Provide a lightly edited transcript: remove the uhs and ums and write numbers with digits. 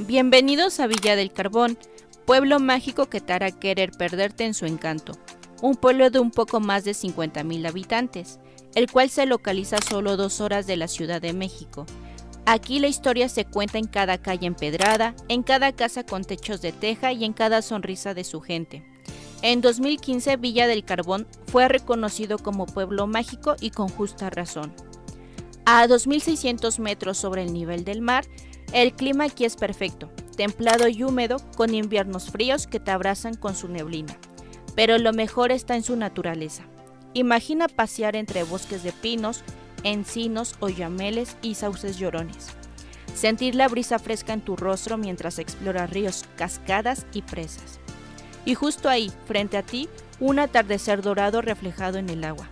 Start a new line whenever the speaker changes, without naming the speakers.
Bienvenidos a Villa del Carbón, pueblo mágico que te hará querer perderte en su encanto. Un pueblo de un poco más de 50,000 habitantes, el cual se localiza a solo 2 horas de la Ciudad de México. Aquí la historia se cuenta en cada calle empedrada, en cada casa con techos de teja y en cada sonrisa de su gente. En 2015 Villa del Carbón fue reconocido como pueblo mágico y con justa razón. A 2.600 metros sobre el nivel del mar, el clima aquí es perfecto, templado y húmedo, con inviernos fríos que te abrazan con su neblina. Pero lo mejor está en su naturaleza. Imagina pasear entre bosques de pinos, encinos, oyameles y sauces llorones. Sentir la brisa fresca en tu rostro mientras exploras ríos, cascadas y presas. Y justo ahí, frente a ti, un atardecer dorado reflejado en el agua.